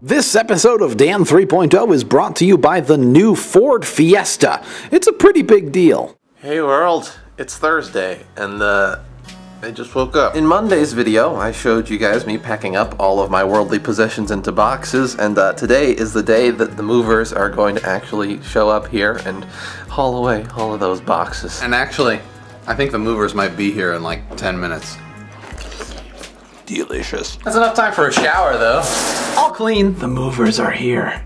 This episode of Dan 3.0 is brought to you by the new Ford Fiesta. It's a pretty big deal. Hey world, it's Thursday, and I just woke up. In Monday's video, I showed you guys me packing up all of my worldly possessions into boxes, and today is the day that the movers are going to actually show up here and haul away all of those boxes. And actually, I think the movers might be here in like 10 minutes. Delicious. That's enough time for a shower though. All clean. The movers are here.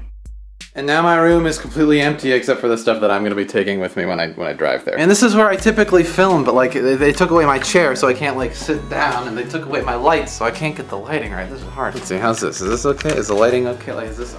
And now my room is completely empty except for the stuff that I'm going to be taking with me when I drive there. And this is where I typically film, but like they took away my chair so I can't like sit down, and they took away my lights so I can't get the lighting right. This is hard. Let's see, how's this? Is this okay? Is the lighting okay? Like, is this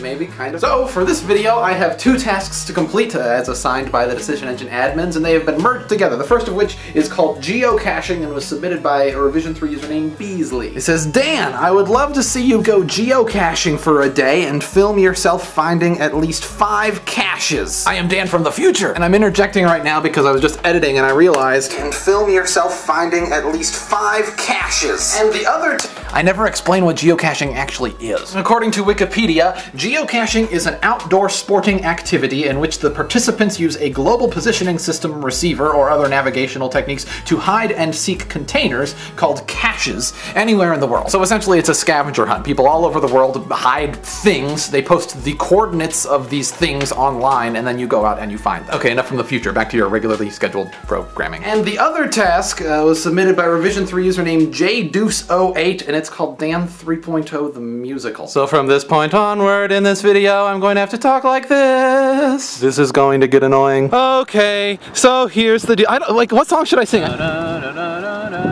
maybe kind of? So for this video, I have two tasks to complete as assigned by the Decision Engine admins, and they have been merged together. The first of which is called Geocaching and was submitted by a Revision 3 username Beasley. It says, Dan, I would love to see you go geocaching for a day and film yourself finding at least 5 caches. I am Dan from the future. And I'm interjecting right now because I was just editing and I realized, and film yourself finding at least 5 caches. And the other I never explain what geocaching actually is. According to Wikipedia, geocaching is an outdoor sporting activity in which the participants use a global positioning system receiver or other navigational techniques to hide and seek containers called caches anywhere in the world. So essentially it's a scavenger hunt. People all over the world hide things, they post the coordinates of these things online, and then you go out and you find them. Okay, enough from the future, back to your regularly scheduled programming. And the other task was submitted by Revision 3 username JDeuce08, and it's called Dan 3.0 the musical. So from this point onward in this video, I'm going to have to talk like this. This is going to get annoying. Okay, so here's the deal. What song should I sing?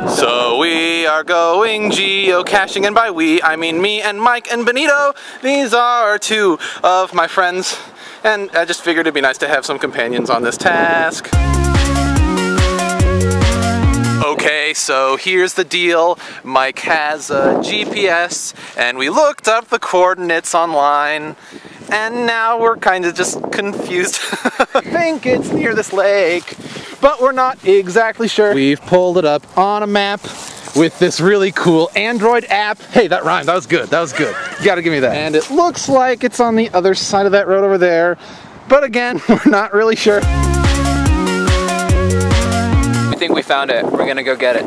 So we are going geocaching, and by we, I mean me and Mike and Benito. These are 2 of my friends, and I just figured it'd be nice to have some companions on this task. Okay, so here's the deal. Mike has a GPS, and we looked up the coordinates online, and now we're kind of just confused. I think it's near this lake, but we're not exactly sure. We've pulled it up on a map with this really cool Android app. Hey, that rhymed. That was good. That was good. You gotta give me that. And it looks like it's on the other side of that road over there, but again, we're not really sure. I think we found it. We're gonna go get it.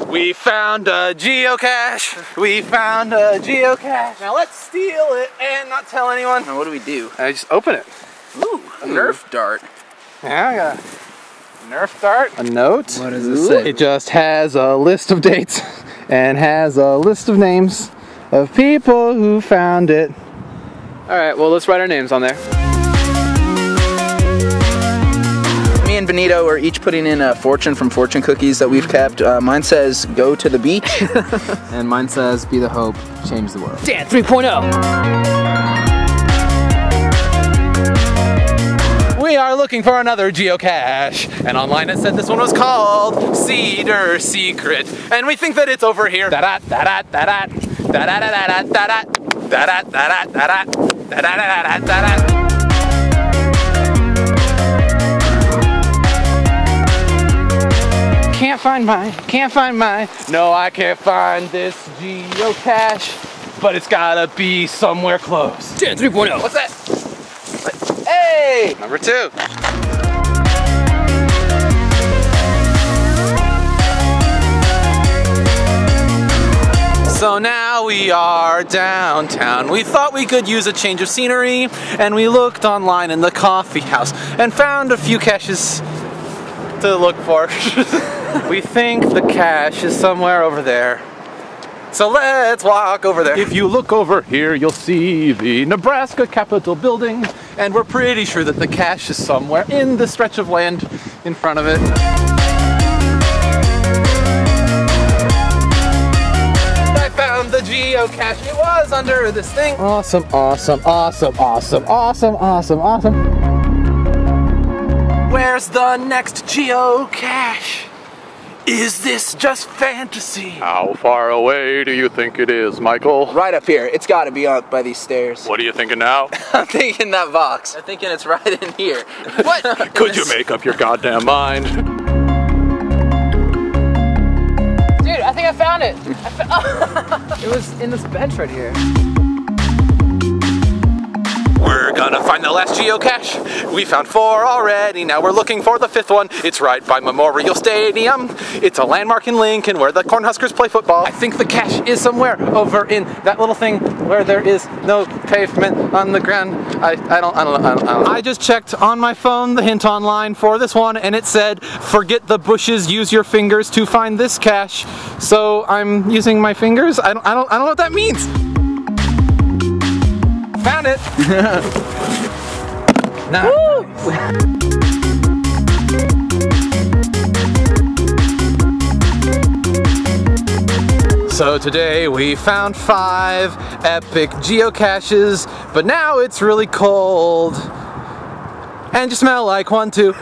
We found a geocache. We found a geocache. Now let's steal it and not tell anyone. Now what do we do? I just open it. Ooh, a Nerf dart. Yeah, I got a Nerf dart. A note. What does it say? It just has a list of dates and has a list of names of people who found it. Alright, well let's write our names on there. Me and Benito are each putting in a fortune from fortune cookies that we've kept. Mine says, go to the beach. And mine says, be the hope, change the world. Dan 3.0. We are looking for another geocache, and online it said this one was called Cedar Secret, and we think that it's over here. Da-da, da-da, da-da, da-da, da-da, da-da, da-da, da-da, da-da, da-da, da-da. Can't find mine. No, I can't find this geocache, but it's gotta be somewhere close. Dan 3.0. What's that? Hey! Number 2. So now we are downtown. We thought we could use a change of scenery, and we looked online in the coffee house and found a few caches to look for. We think the cache is somewhere over there. So let's walk over there. If you look over here, you'll see the Nebraska Capitol building, and we're pretty sure that the cache is somewhere in the stretch of land in front of it. I found the geocache. It was under this thing. Awesome, awesome, awesome, awesome, awesome, awesome, awesome. Where's the next geocache? Is this just fantasy? How far away do you think it is, Michael? Right up here. It's got to be up by these stairs. What are you thinking now? I'm thinking that box. I'm thinking it's right in here. What? Could you make up your goddamn mind? Dude, I think I found found it. It was in this bench right here. We're gonna find the last geocache. We found 4 already, now we're looking for the 5th one. It's right by Memorial Stadium. It's a landmark in Lincoln where the Cornhuskers play football. I think the cache is somewhere over in that little thing where there is no pavement on the ground. I don't know. I just checked on my phone the hint online for this one, and it said, forget the bushes, use your fingers to find this cache. So I'm using my fingers? I don't know what that means. Found it! Nice. So today we found 5 epic geocaches, but now it's really cold. And you smell like one too.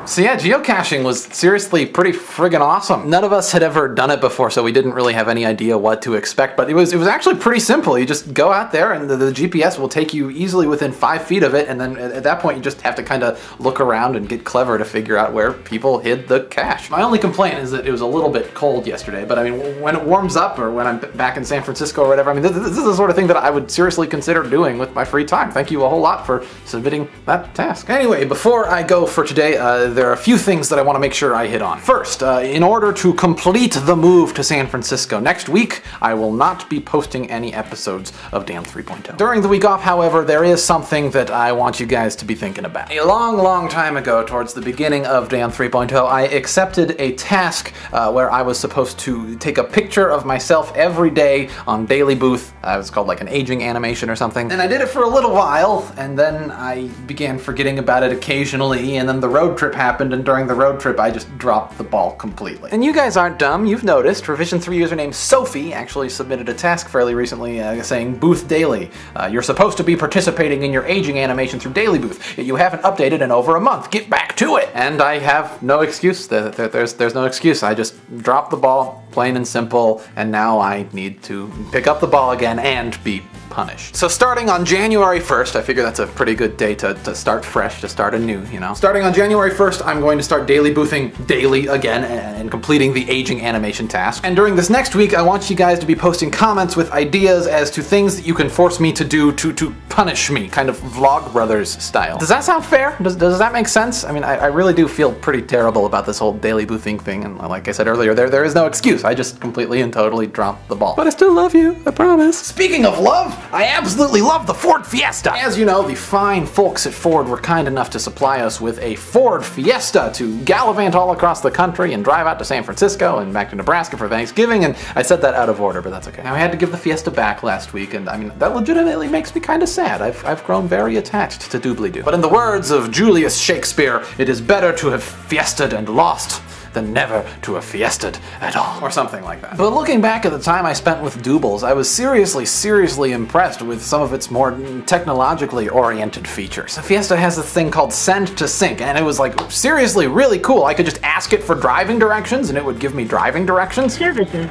So yeah, geocaching was seriously pretty friggin' awesome. None of us had ever done it before, so we didn't really have any idea what to expect, but it was actually pretty simple. You just go out there and the GPS will take you easily within 5 feet of it, and then at that point you just have to kind of look around and get clever to figure out where people hid the cache. My only complaint is that it was a little bit cold yesterday, but I mean, when it warms up or when I'm back in San Francisco or whatever, I mean, this is the sort of thing that I would seriously consider doing with my free time. Thank you a whole lot for submitting that task. Anyway, before I go for today, there are a few things that I want to make sure I hit on. First, in order to complete the move to San Francisco next week, I will not be posting any episodes of Dan 3.0. During the week off, however, there is something that I want you guys to be thinking about. A long time ago, towards the beginning of Dan 3.0, I accepted a task where I was supposed to take a picture of myself every day on Daily Booth. It was called like an aging animation or something. And I did it for a little while, and then I began forgetting about it occasionally, and then the road trip happened, and during the road trip I just dropped the ball completely. And you guys aren't dumb, you've noticed. Revision 3 username Sophie actually submitted a task fairly recently saying, Booth Daily, you're supposed to be participating in your aging animation through Daily Booth, yet you haven't updated in over a month. Get back to it! And I have no excuse. There's no excuse. I just dropped the ball, plain and simple, and now I need to pick up the ball again and be punished. So starting on January 1st, I figure that's a pretty good day to start fresh, to start anew, you know? Starting on January 1st, I'm going to start daily boothing daily again and completing the aging animation task. And during this next week, I want you guys to be posting comments with ideas as to things that you can force me to do to punish me, kind of Vlogbrothers style. Does that sound fair? Does that make sense? I mean, I really do feel pretty terrible about this whole daily boothing thing, and like I said earlier, there is no excuse. I just completely and totally dropped the ball. But I still love you, I promise. Speaking of love, I absolutely love the Ford Fiesta! As you know, the fine folks at Ford were kind enough to supply us with a Ford Fiesta to gallivant all across the country and drive out to San Francisco and back to Nebraska for Thanksgiving, and I said that out of order, but that's okay. Now, I had to give the Fiesta back last week, and I mean, that legitimately makes me kind of sad. I've grown very attached to doobly-doo. But in the words of Julius Shakespeare, it is better to have fiested and lost than never to have fiested at all. Or something like that. But looking back at the time I spent with Doobles, I was seriously impressed with some of its more technologically oriented features. The Fiesta has this thing called Send to Sync, and it was like seriously really cool. I could just ask it for driving directions and it would give me driving directions. Services.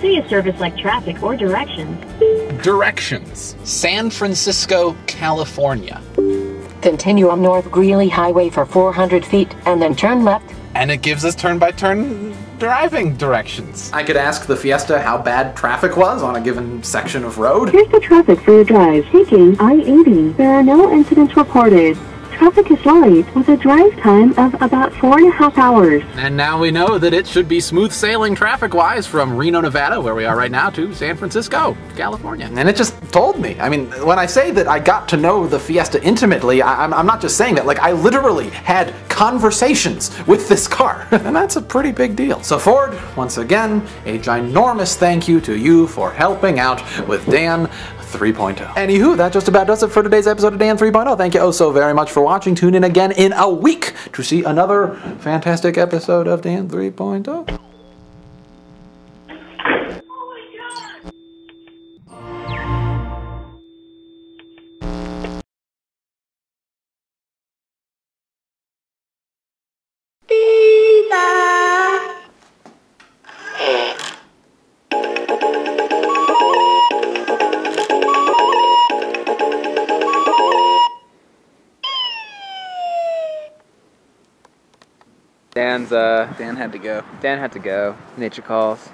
Say a service like traffic or directions. Directions. San Francisco, California. Continue on North Greeley Highway for 400 feet and then turn left. And it gives us turn-by-turn driving directions. I could ask the Fiesta how bad traffic was on a given section of road. Here's the traffic for your drive. Taking I-80. There are no incidents reported. Traffic is light with a drive time of about 4.5 hours. And now we know that it should be smooth sailing traffic-wise from Reno, Nevada, where we are right now, to San Francisco, California. And it just told me. I mean, when I say that I got to know the Fiesta intimately, I'm not just saying that. Like, I literally had conversations with this car. And that's a pretty big deal. So Ford, once again, a ginormous thank you to you for helping out with Dan 3.0. Anywho, that just about does it for today's episode of Dan 3.0. Thank you oh so very much for watching. Tune in again in a week to see another fantastic episode of Dan 3.0. Dan Dan had to go. Dan had to go. Nature calls.